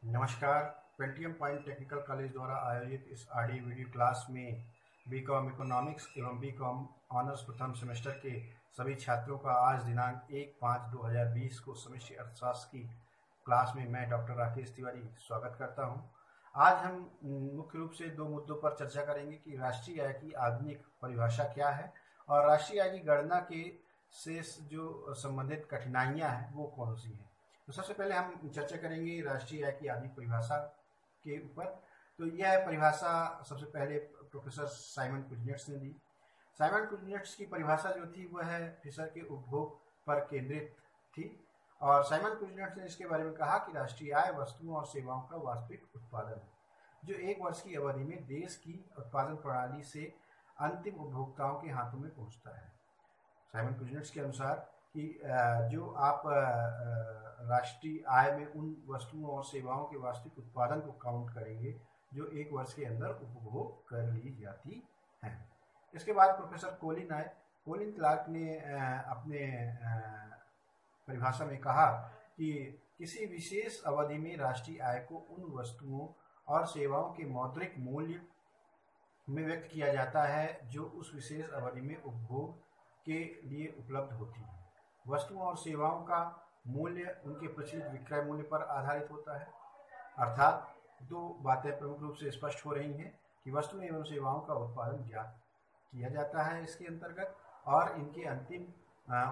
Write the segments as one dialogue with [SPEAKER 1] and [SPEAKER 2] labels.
[SPEAKER 1] नमस्कार। Pentium point technical college द्वारा आयोजित इस ऑडियो वीडियो क्लास में बीकॉम इकोनॉमिक्स एवं बीकॉम ऑनर्स प्रथम सेमेस्टर के सभी छात्रों का आज दिनांक 1/5/2020 को समष्टि अर्थशास्त्र की क्लास में मैं डॉक्टर राकेश तिवारी स्वागत करता हूं। आज हम मुख्य रूप से दो मुद्दों पर चर्चा करेंगे कि राष्ट्रीय आय की आधुनिक परिभाषा क्या है और राष्ट्रीय आय की गणना के से जो संबंधित कठिनाइयां हैं वो कौन सी हैं। तो सबसे पहले हम चर्चा करेंगे राष्ट्रीय आय की आधुनिक परिभाषा के ऊपर। तो यह परिभाषा सबसे पहले प्रोफेसर साइमन कुजनेट्स ने दी। साइमन कुजनेट्स की परिभाषा जो थी वह फिशर के उपभोग पर केंद्रित थी और साइमन कुजनेट्स ने इसके बारे में कहा कि राष्ट्रीय आय वस्तुओं और सेवाओं का वास्तविक उत्पादन है जो एक वर्ष की अवधि में देश की उत्पादन प्रणाली से अंतिम उपभोक्ताओं के हाथों में पहुंचता है। साइमन कुजनेट्स के अनुसार कि जो आप राष्ट्रीय आय में उन वस्तुओं और सेवाओं के वास्तविक उत्पादन को काउंट करेंगे जो एक वर्ष के अंदर उपभोग कर ली जाती हैं। इसके बाद प्रोफेसर कोलिन क्लार्क ने अपने परिभाषा में कहा कि किसी विशेष अवधि में राष्ट्रीय आय को उन वस्तुओं और सेवाओं के मौद्रिक मूल्य में व्यक्त किया जाता है जो उस विशेष अवधि में उपभोग के लिए उपलब्ध होती है। वस्तुओं और सेवाओं का मूल्य उनके प्रचलित विक्रय मूल्य पर आधारित होता है। अर्थात दो बातें प्रमुख रूप से स्पष्ट हो रही हैं कि वस्तुओं एवं सेवाओं का उत्पादन ज्ञात किया जाता है इसके अंतर्गत और इनके अंतिम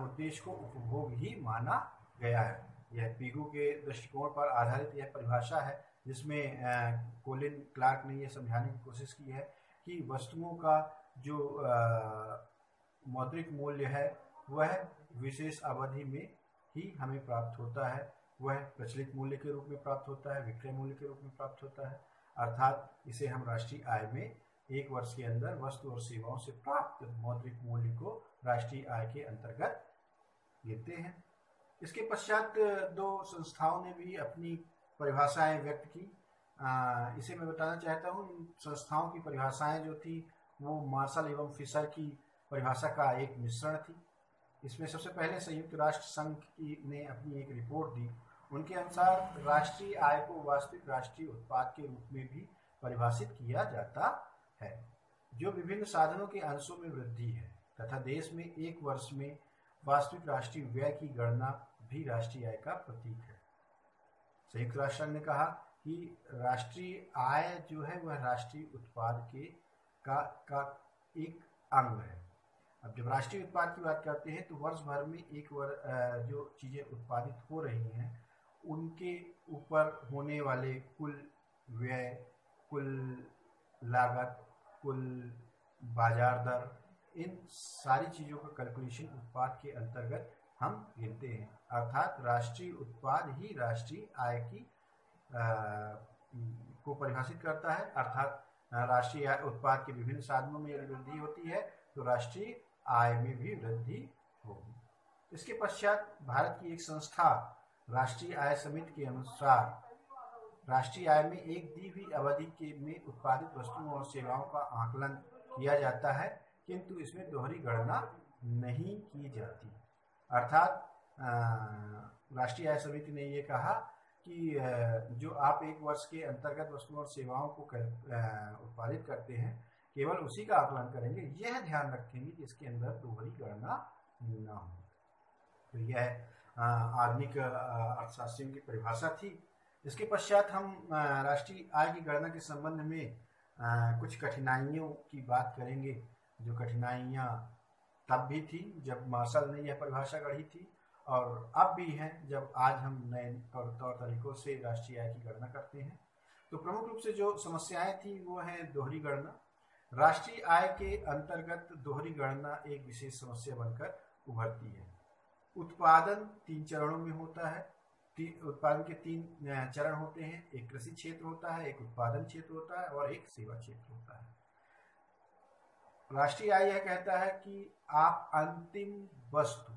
[SPEAKER 1] उद्देश्य को उपभोग ही माना गया है। यह पीगू के दृष्टिकोण पर आधारित यह परिभाषा है जिसमें कोलिन क्लार्क ने यह समझाने की कोशिश की है कि वस्तुओं का जो मौद्रिक मूल्य है वह विशेष अवधि में ही हमें प्राप्त होता है, वह प्रचलित मूल्य के रूप में प्राप्त होता है, विक्रय मूल्य के रूप में प्राप्त होता है। अर्थात इसे हम राष्ट्रीय आय में एक वर्ष के अंदर वस्तु और सेवाओं से प्राप्त मौद्रिक मूल्य को राष्ट्रीय आय के अंतर्गत गिनते हैं। इसके पश्चात दो संस्थाओं ने भी अपनी परिभाषाएं व्यक्त की। इसे मैं बताना चाहता हूँ। इन संस्थाओं की परिभाषाएं जो थी वो मार्शल एवं फिशर की परिभाषा का एक मिश्रण थी। इसमें सबसे पहले संयुक्त राष्ट्र संघ ने अपनी एक रिपोर्ट दी। उनके अनुसार राष्ट्रीय आय को वास्तविक राष्ट्रीय उत्पाद के रूप में भी परिभाषित किया जाता है जो विभिन्न साधनों के अंशों में वृद्धि है तथा देश में एक वर्ष में वास्तविक राष्ट्रीय व्यय की गणना भी राष्ट्रीय आय का प्रतीक है। संयुक्त राष्ट्र संघ ने कहा कि राष्ट्रीय आय जो है वह राष्ट्रीय उत्पाद का एक अंग है। अब जब राष्ट्रीय उत्पाद की बात करते हैं तो वर्ष भर में जो चीज़ें उत्पादित हो रही हैं उनके ऊपर होने वाले कुल व्यय, कुल लागत, कुल बाजार दर, इन सारी चीज़ों का कैलकुलेशन उत्पाद के अंतर्गत हम गिनते हैं। अर्थात राष्ट्रीय उत्पाद ही राष्ट्रीय आय की को परिभाषित करता है। अर्थात राष्ट्रीय उत्पाद के विभिन्न साधनों में यदि वृद्धि होती है तो राष्ट्रीय आय में भी वृद्धि होगी। इसके पश्चात भारत की एक संस्था राष्ट्रीय आय समिति के अनुसार राष्ट्रीय आय में एक दी हुई अवधि के में उत्पादित वस्तुओं और सेवाओं का आकलन किया जाता है किंतु इसमें दोहरी गणना नहीं की जाती। अर्थात राष्ट्रीय आय समिति ने ये कहा कि जो आप एक वर्ष के अंतर्गत वस्तुओं और सेवाओं को उत्पादित करते हैं केवल उसी का आकलन करेंगे, यह ध्यान रखेंगे कि इसके अंदर दोहरी गणना न हो। तो यह आधुनिक अर्थशास्त्रियों की परिभाषा थी। इसके पश्चात हम राष्ट्रीय आय की गणना के संबंध में कुछ कठिनाइयों की बात करेंगे जो कठिनाइयाँ तब भी थी जब मार्शल ने यह परिभाषा गढ़ी थी और अब भी हैं जब आज हम नए तौर तरीकों से राष्ट्रीय आय की गणना करते हैं। तो प्रमुख रूप से जो समस्याएं थी वो है दोहरी गणना। राष्ट्रीय आय के अंतर्गत दोहरी गणना एक विशेष समस्या बनकर उभरती है। उत्पादन 3 चरणों में होता है। उत्पादन के 3 चरण होते हैं। एक कृषि क्षेत्र होता है, एक उत्पादन क्षेत्र होता है और एक सेवा क्षेत्र होता है। राष्ट्रीय आय यह कहता है कि आप अंतिम वस्तु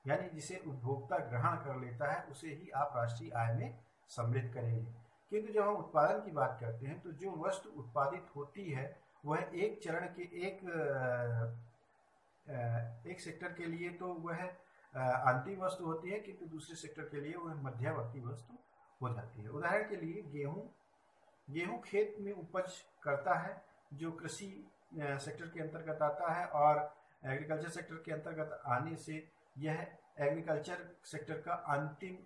[SPEAKER 1] यानी जिसे उपभोक्ता ग्रहण कर लेता है उसे ही आप राष्ट्रीय आय में सम्मिलित करेंगे। किंतु जब हम उत्पादन की बात करते हैं तो जो वस्तु उत्पादित होती है वह एक चरण के एक सेक्टर के लिए तो वह अंतिम वस्तु होती है किंतु दूसरे सेक्टर के लिए वह मध्यवर्ती वस्तु हो जाती है। उदाहरण के लिए गेहूं खेत में उपज करता है, जो कृषि सेक्टर के अंतर्गत आता है, और एग्रीकल्चर सेक्टर के अंतर्गत आने से यह एग्रीकल्चर सेक्टर का अंतिम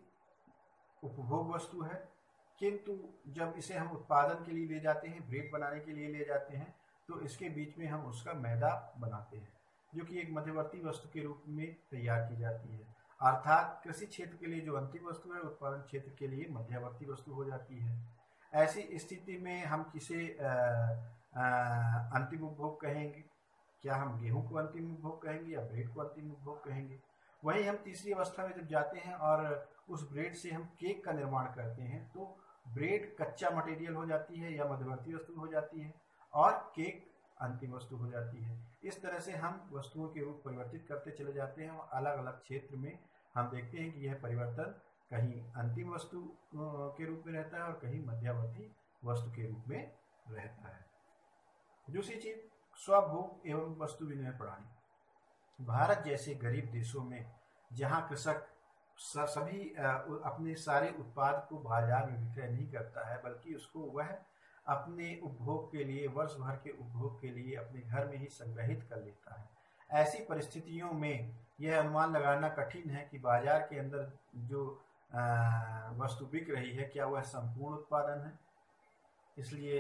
[SPEAKER 1] उपभोग वस्तु है। किंतु जब इसे हम उत्पादन के लिए ले जाते हैं, ब्रेड बनाने के लिए ले जाते हैं, तो इसके बीच में हम उसका मैदा बनाते हैं, जो कि एक मध्यवर्ती वस्तु के रूप में तैयार की जाती है। अर्थात कृषि क्षेत्र के लिए जो अंतिम वस्तु है, उत्पादन क्षेत्र के लिए मध्यवर्ती वस्तु हो जाती है। ऐसी स्थिति में हम किसे अंतिम उपभोग कहेंगे? क्या हम गेहूं को अंतिम उपभोग कहेंगे या ब्रेड को अंतिम उपभोग कहेंगे? वहीं हम तीसरी अवस्था में जब जाते हैं और उस ब्रेड से हम केक का निर्माण करते हैं, तो ब्रेड कच्चा मटेरियल हो जाती है या मध्यवर्ती वस्तु हो जाती है, और केक अंतिम वस्तु हो जाती है। इस तरह से हम वस्तुओं के रूप परिवर्तित करते चले जाते हैं, और अलग अलग क्षेत्र में हम देखते हैं कि यह परिवर्तन कहीं अंतिम वस्तु के रूप में रहता है और कहीं मध्यवर्ती वस्तु के रूप में रहता है। दूसरी चीज, स्वभोग एवं वस्तु विनिमय प्रणाली। भारत जैसे गरीब देशों में जहां कृषक सभी अपने सारे उत्पाद को बाजार में विक्रय नहीं करता है, बल्कि उसको वह अपने उपभोग के लिए, वर्ष भर के उपभोग के लिए अपने घर में ही संग्रहित कर लेता है। ऐसी परिस्थितियों में यह अनुमान लगाना कठिन है कि बाजार के अंदर जो वस्तु बिक रही है, क्या वह संपूर्ण उत्पादन है। इसलिए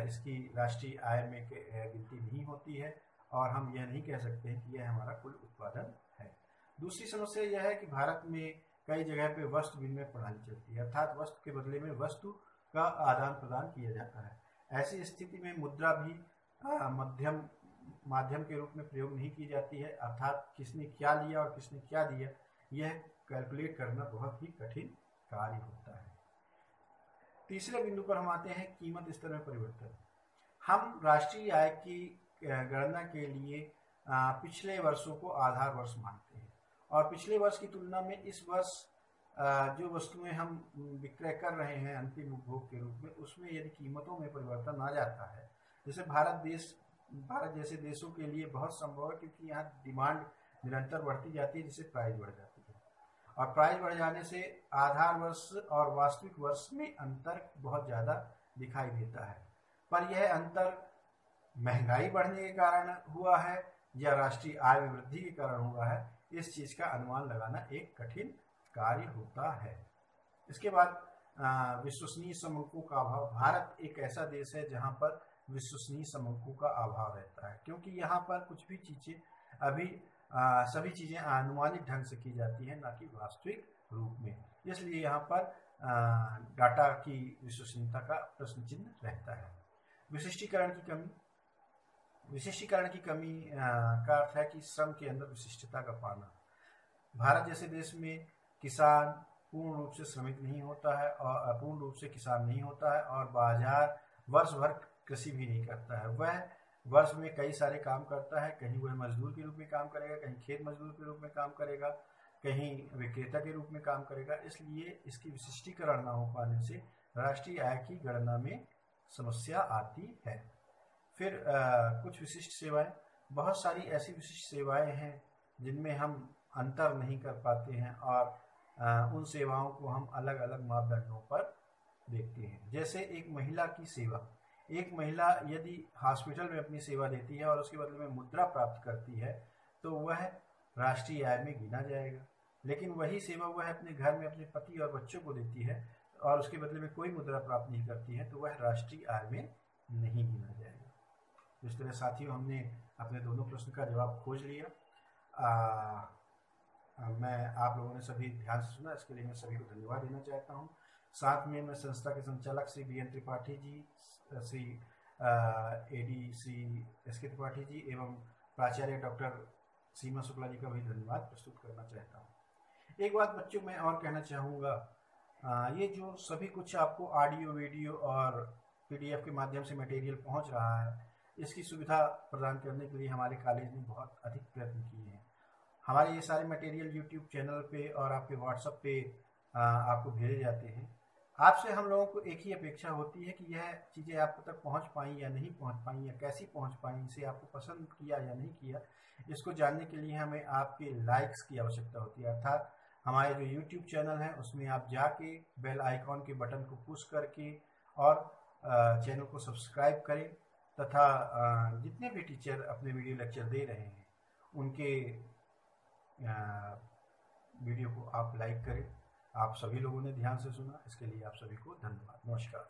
[SPEAKER 1] इसकी राष्ट्रीय आय में गिनती नहीं होती है, और हम यह नहीं कह सकते हैं कि यह हमारा कुल उत्पादन है। दूसरी समस्या यह है कि भारत में कई जगह पे वस्तु विनिमय प्रणाली चलती है, अर्थात वस्तु के बदले में वस्तु का आदान प्रदान किया जाता है। ऐसी स्थिति में मुद्रा भी माध्यम के रूप में प्रयोग नहीं की जाती है, अर्थात किसने क्या लिया और किसने क्या दिया, यह कैलकुलेट करना बहुत ही कठिन कार्य होता है। तीसरे बिंदु पर हम आते हैं, कीमत स्तर में परिवर्तन। हम राष्ट्रीय आय की गणना के लिए पिछले वर्षों को आधार वर्ष मानते हैं, और पिछले वर्ष की तुलना में इस वर्ष जो वस्तुएं हम विक्रय कर रहे हैं अंतिम उपभोग के रूप में, उसमें यदि कीमतों में परिवर्तन आ जाता है, जैसे भारत जैसे देशों के लिए बहुत संभव है, क्योंकि यहाँ डिमांड निरंतर बढ़ती जाती है, जिससे प्राइस बढ़ जाती है, और प्राइस बढ़ जाने से आधार वर्ष और वास्तविक वर्ष में अंतर बहुत ज़्यादा दिखाई देता है। पर यह अंतर महंगाई बढ़ने के कारण हुआ है या राष्ट्रीय आय में वृद्धि के कारण हुआ है, इस चीज का अनुमान लगाना एक कठिन कार्य होता है। इसके बाद विश्वसनीय समूहों का अभाव। भारत एक ऐसा देश है जहां पर विश्वसनीय समूहों का अभाव रहता है, क्योंकि यहाँ पर कुछ भी चीजें अभी सभी चीजें अनुमानित ढंग से की जाती हैं, ना कि वास्तविक रूप में। इसलिए यहाँ पर डाटा की विश्वसनीयता का प्रश्न चिन्ह रहता है। विशिष्टीकरण की कमी। विशिष्टीकरण की कमी का अर्थ है कि श्रम के अंदर विशिष्टता का पाना। भारत जैसे देश में किसान पूर्ण रूप से श्रमिक नहीं होता है, और पूर्ण रूप से किसान नहीं होता है, और बाजार वर्ष भर कृषि भी नहीं करता है। वह वर्ष में कई सारे काम करता है, कहीं वह मजदूर के रूप में काम करेगा, कहीं खेत मजदूर के रूप में काम करेगा, कहीं विक्रेता के रूप में काम करेगा। इसलिए इसकी विशिष्टीकरण न हो पाने से राष्ट्रीय आय की गणना में समस्या आती है। फिर कुछ विशिष्ट सेवाएं। बहुत सारी ऐसी विशिष्ट सेवाएं हैं जिनमें हम अंतर नहीं कर पाते हैं, और उन सेवाओं को हम अलग अलग मापदंडों पर देखते हैं। जैसे एक महिला की सेवा। एक महिला यदि हॉस्पिटल में अपनी सेवा देती है और उसके बदले में मुद्रा प्राप्त करती है, तो वह राष्ट्रीय आय में गिना जाएगा। लेकिन वही सेवा वह अपने घर में अपने पति और बच्चों को देती है और उसके बदले में कोई मुद्रा प्राप्त नहीं करती है, तो वह राष्ट्रीय आय में नहीं गिना जाएगा। इस तरह साथियों, हमने अपने दोनों प्रश्न का जवाब खोज लिया। मैं आप लोगों ने सभी ध्यान से सुना, इसके लिए मैं सभी को धन्यवाद देना चाहता हूँ। साथ में मैं संस्था के संचालक Shri B N Tripathi ji, Shri AD Shri SK Tripathi ji एवं प्राचार्य डॉक्टर सीमा शुक्ला जी का भी धन्यवाद प्रस्तुत करना चाहता हूँ। एक बात बच्चों मैं और कहना चाहूँगा, ये जो सभी कुछ आपको ऑडियो, वीडियो और PDF के माध्यम से मटेरियल पहुँच रहा है, इसकी सुविधा प्रदान करने के लिए हमारे कॉलेज ने बहुत अधिक प्रयत्न किए हैं। हमारे ये सारे मटेरियल YouTube चैनल पे और आपके WhatsApp पे आपको भेजे जाते हैं। आपसे हम लोगों को एक ही अपेक्षा होती है कि यह चीज़ें आप तक पहुंच पाई या नहीं पहुंच पाई, या कैसी पहुंच पाई, इसे आपको पसंद किया या नहीं किया, इसको जानने के लिए हमें आपके लाइक्स की आवश्यकता होती है। अर्थात हमारे जो यूट्यूब चैनल है उसमें आप जाके बेल आइकॉन के बटन को पुश करके और चैनल को सब्सक्राइब करें तथा जितने भी टीचर अपने वीडियो लेक्चर दे रहे हैं उनके वीडियो को आप लाइक करें। आप सभी लोगों ने ध्यान से सुना, इसके लिए आप सभी को धन्यवाद। नमस्कार।